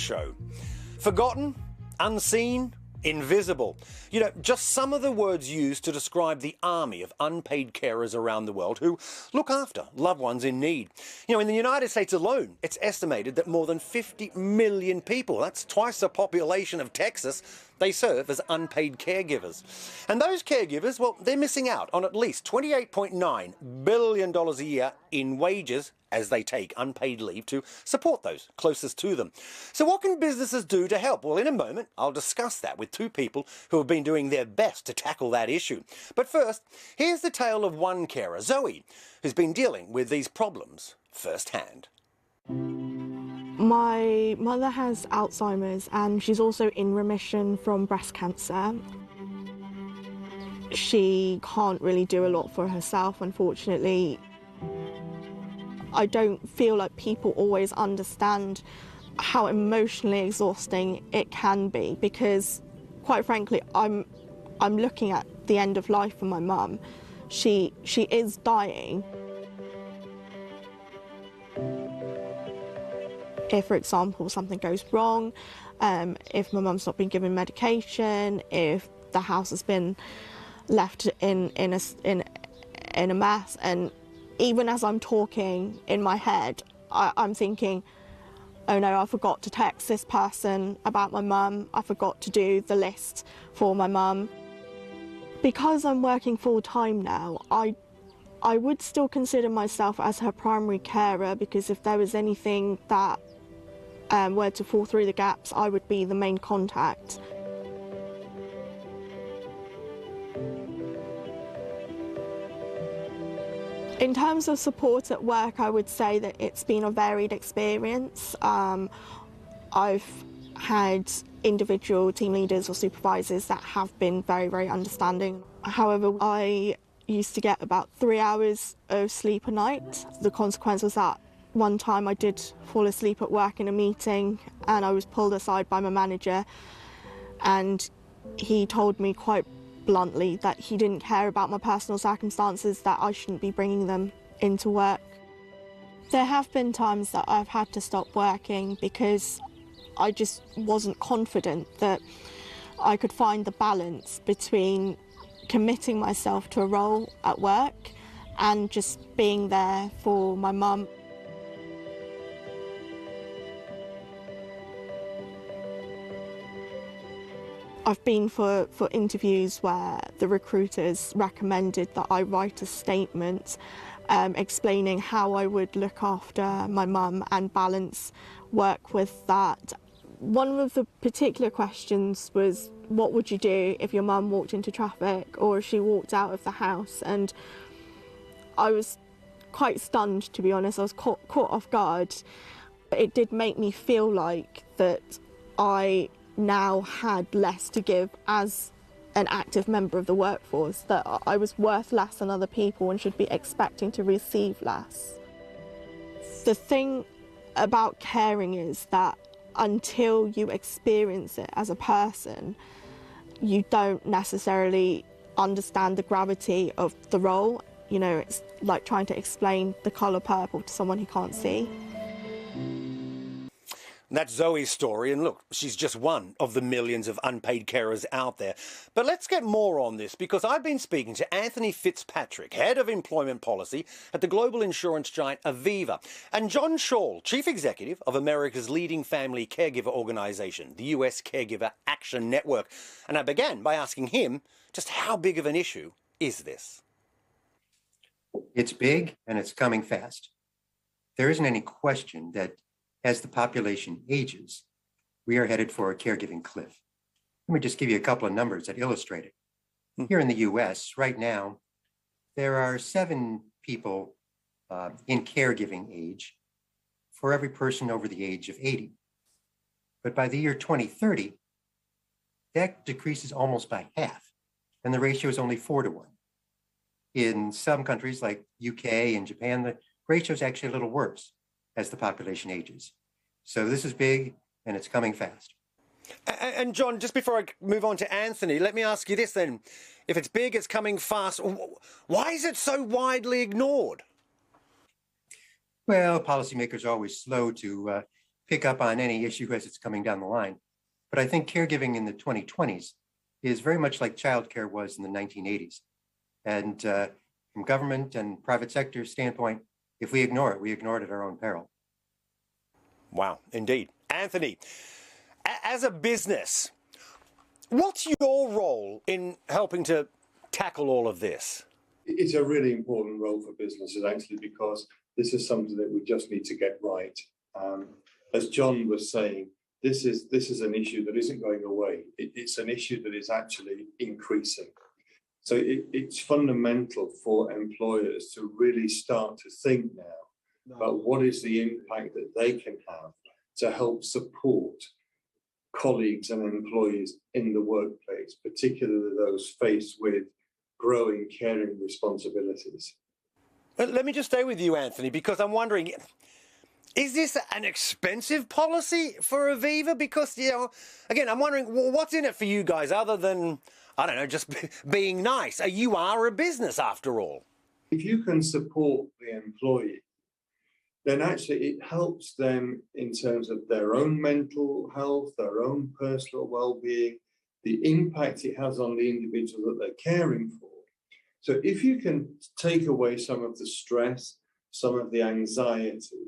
show. Forgotten, unseen, invisible. You know, just some of the words used to describe the army of unpaid carers around the world who look after loved ones in need. You know, in the United States alone, it's estimated that more than 50 million people, that's twice the population of Texas, they serve as unpaid caregivers. And those caregivers, well, they're missing out on at least $28.9 billion a year in wages as they take unpaid leave to support those closest to them. So what can businesses do to help? Well, in a moment, I'll discuss that with two people who have been doing their best to tackle that issue. But first, here's the tale of one carer, Zoe, who's been dealing with these problems firsthand. My mother has Alzheimer's and she's also in remission from breast cancer. She can't really do a lot for herself, unfortunately. I don't feel like people always understand how emotionally exhausting it can be because, quite frankly, I'm looking at the end of life for my mum. She is dying. If, for example, something goes wrong, if my mum's not been given medication, if the house has been left in a mess, and even as I'm talking in my head, I'm thinking, oh no, I forgot to text this person about my mum, I forgot to do the list for my mum. Because I'm working full-time now, I would still consider myself as her primary carer because if there was anything that were to fall through the gaps, I would be the main contact. In terms of support at work, I would say that it's been a varied experience. I've had individual team leaders or supervisors that have been very, very understanding. However, I used to get about 3 hours of sleep a night. The consequence was that one time I did fall asleep at work in a meeting and I was pulled aside by my manager, and he told me quite bluntly that he didn't care about my personal circumstances, that I shouldn't be bringing them into work. There have been times that I've had to stop working because I just wasn't confident that I could find the balance between committing myself to a role at work and just being there for my mum. I've been for interviews where the recruiters recommended that I write a statement explaining how I would look after my mum and balance work with that. One of the particular questions was, what would you do if your mum walked into traffic or if she walked out of the house? And I was quite stunned, to be honest. I was caught off guard. It did make me feel like that I now had less to give as an active member of the workforce, that I was worth less than other people and should be expecting to receive less. The thing about caring is that until you experience it as a person, you don't necessarily understand the gravity of the role. You know, it's like trying to explain the colour purple to someone who can't see. That's Zoe's story, and look, she's just one of the millions of unpaid carers out there. But let's get more on this, because I've been speaking to Anthony Fitzpatrick, Head of Employment Policy at the global insurance giant Aviva, and John Shaw, Chief Executive of America's leading family caregiver organisation, the US Caregiver Action Network. And I began by asking him just how big of an issue is this? It's big, and it's coming fast. There isn't any question that as the population ages, we are headed for a caregiving cliff. Let me just give you a couple of numbers that illustrate it. Here in the US, right now, there are 7 people in caregiving age for every person over the age of 80. But by the year 2030, that decreases almost by half, and the ratio is only 4 to 1. In some countries like UK and Japan, the ratio is actually a little worse as the population ages. So this is big, and it's coming fast. And John, just before I move on to Anthony, let me ask you this then. If it's big, it's coming fast, why is it so widely ignored? Well, policymakers are always slow to pick up on any issue as it's coming down the line. But I think caregiving in the 2020s is very much like childcare was in the 1980s. And from government and private sector standpoint, if we ignore it, we ignore it at our own peril. Wow, indeed. Anthony, as a business, what's your role in helping to tackle all of this? It's a really important role for businesses, actually, because this is something that we just need to get right. As John was saying, this is an issue that isn't going away. It's an issue that is actually increasing. So it's fundamental for employers to really start to think now about what is the impact that they can have to help support colleagues and employees in the workplace, particularly those faced with growing caring responsibilities. Let me just stay with you, Anthony, because I'm wondering, is this an expensive policy for Aviva? Because, again, I'm wondering, what's in it for you guys other than, I don't know, just being nice? You are a business after all. If you can support the employee, then actually it helps them in terms of their own mental health, their own personal well-being, the impact it has on the individual that they're caring for. So if you can take away some of the stress, some of the anxiety,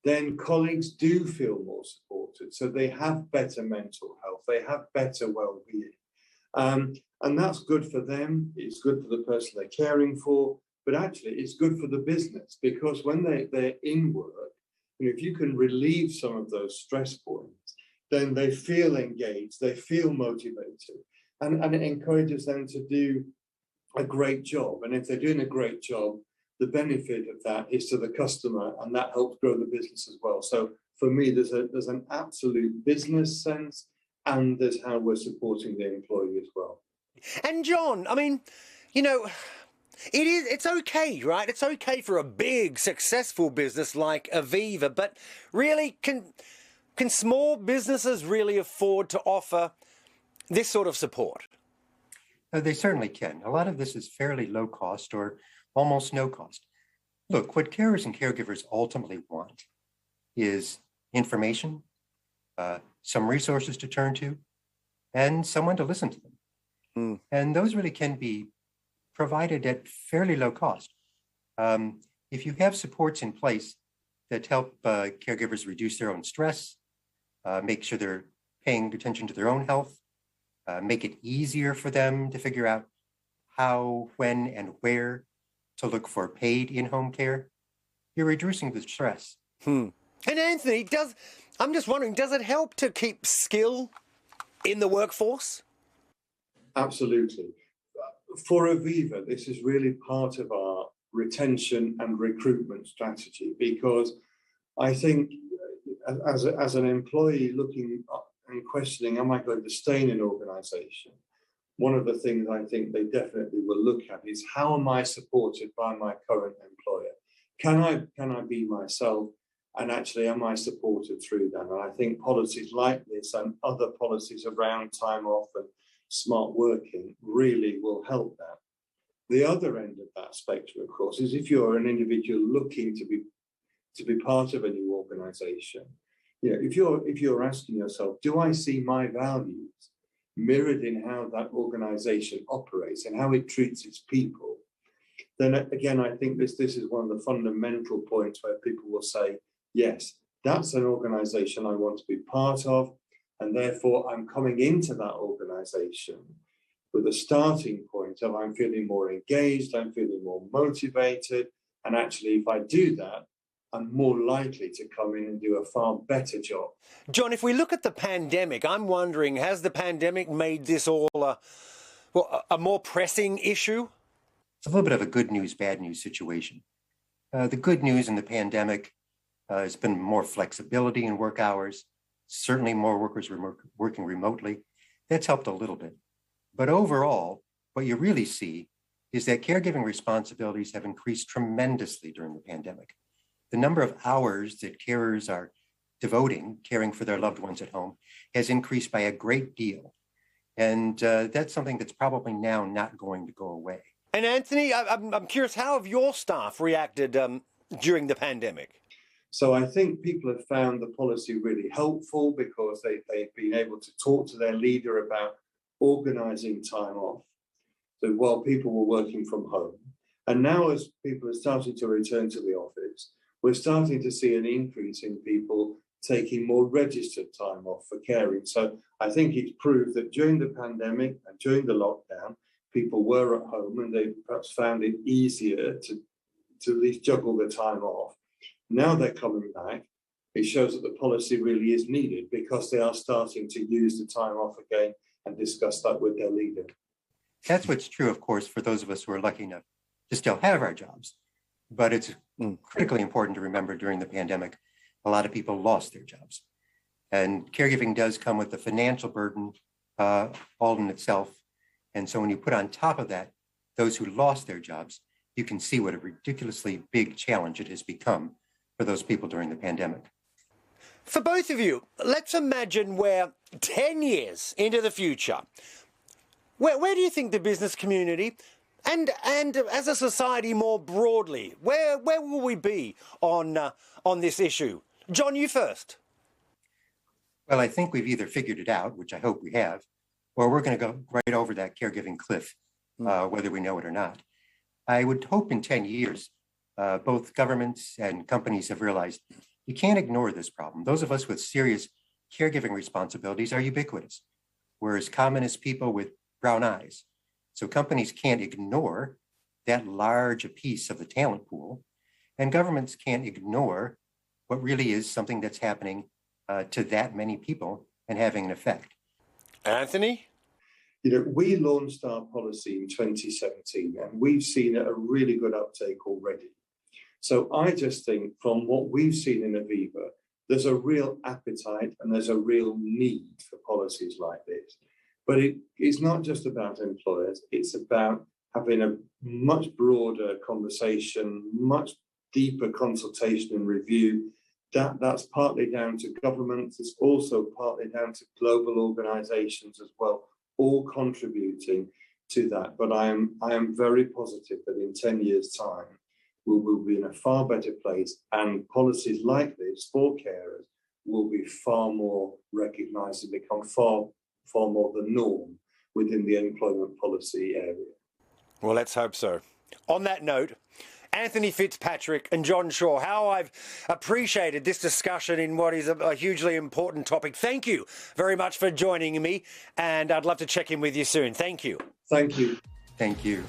then colleagues do feel more supported. So they have better mental health, they have better well-being. And that's good for them, it's good for the person they're caring for, but actually it's good for the business, because when they're in work, if you can relieve some of those stress points, then they feel engaged, they feel motivated, and it encourages them to do a great job. And if they're doing a great job, the benefit of that is to the customer, and that helps grow the business as well. So for me, there's an absolute business sense, and there's how we're supporting the employee as well. And John, I mean, it's okay, right? It's okay for a big, successful business like Aviva, but really, can small businesses really afford to offer this sort of support? They certainly can. A lot of this is fairly low cost or almost no cost. Look, what carers and caregivers ultimately want is information, some resources to turn to, and someone to listen to them. And those really can be provided at fairly low cost. If you have supports in place that help caregivers reduce their own stress, make sure they're paying attention to their own health, make it easier for them to figure out how, when, and where to look for paid in-home care, you're reducing the stress. And Anthony, I'm just wondering, does it help to keep skill in the workforce? Absolutely. For Aviva, this is really part of our retention and recruitment strategy, because I think as an employee looking and questioning, am I going to stay in an organisation? One of the things I think they definitely will look at is, how am I supported by my current employer? Can I be myself? And actually, am I supported through that? And I think policies like this and other policies around time off and smart working really will help that. The other end of that spectrum, of course, is if you're an individual looking to be part of a new organisation. If you're asking yourself, do I see my values mirrored in how that organisation operates and how it treats its people? Then again, I think this is one of the fundamental points where people will say, yes, that's an organisation I want to be part of, and therefore I'm coming into that organisation with a starting point of I'm feeling more engaged, I'm feeling more motivated, and actually if I do that, I'm more likely to come in and do a far better job. John, if we look at the pandemic, I'm wondering, has the pandemic made this all a more pressing issue? It's a little bit of a good news, bad news situation. The good news in the pandemic has been more flexibility in work hours, certainly more workers working remotely. That's helped a little bit. But overall, what you really see is that caregiving responsibilities have increased tremendously during the pandemic. The number of hours that carers are devoting caring for their loved ones at home has increased by a great deal. And that's something that's probably now not going to go away. And Anthony, I'm curious, how have your staff reacted during the pandemic? So I think people have found the policy really helpful because they've been able to talk to their leader about organising time off. So while people were working from home, and now as people are starting to return to the office, we're starting to see an increase in people taking more registered time off for caring. So I think it's proved that during the pandemic and during the lockdown, people were at home and they perhaps found it easier to at least juggle the time off. Now they're coming back. It shows that the policy really is needed because they are starting to use the time off again and discuss that with their leader. That's what's true, of course, for those of us who are lucky enough to still have our jobs. But it's critically important to remember during the pandemic, a lot of people lost their jobs. And caregiving does come with the financial burden all in itself. And so when you put on top of that, those who lost their jobs, you can see what a ridiculously big challenge it has become for those people during the pandemic. For both of you, let's imagine we're 10 years into the future. Where do you think the business community and as a society more broadly, where will we be on this issue? John, you first. Well, I think we've either figured it out, which I hope we have, or we're going to go right over that caregiving cliff, whether we know it or not. I would hope in 10 years, both governments and companies have realized you can't ignore this problem. Those of us with serious caregiving responsibilities are ubiquitous. We're as common as people with brown eyes. So companies can't ignore that large a piece of the talent pool, and governments can't ignore what really is something that's happening to that many people and having an effect. Anthony? We launched our policy in 2017 and we've seen a really good uptake already. So I just think from what we've seen in Aviva, there's a real appetite and there's a real need for policies like this. But it's not just about employers, it's about having a much broader conversation, much deeper consultation and review. That's partly down to governments, it's also partly down to global organisations as well, all contributing to that. But I am very positive that in 10 years' time, we will be in a far better place and policies like this for carers will be far more recognised and become far more the norm within the employment policy area. Well, let's hope so. On that note, Anthony Fitzpatrick and John Shaw, how I've appreciated this discussion in what is a hugely important topic. Thank you very much for joining me, and I'd love to check in with you soon. Thank you. Thank you. Thank you.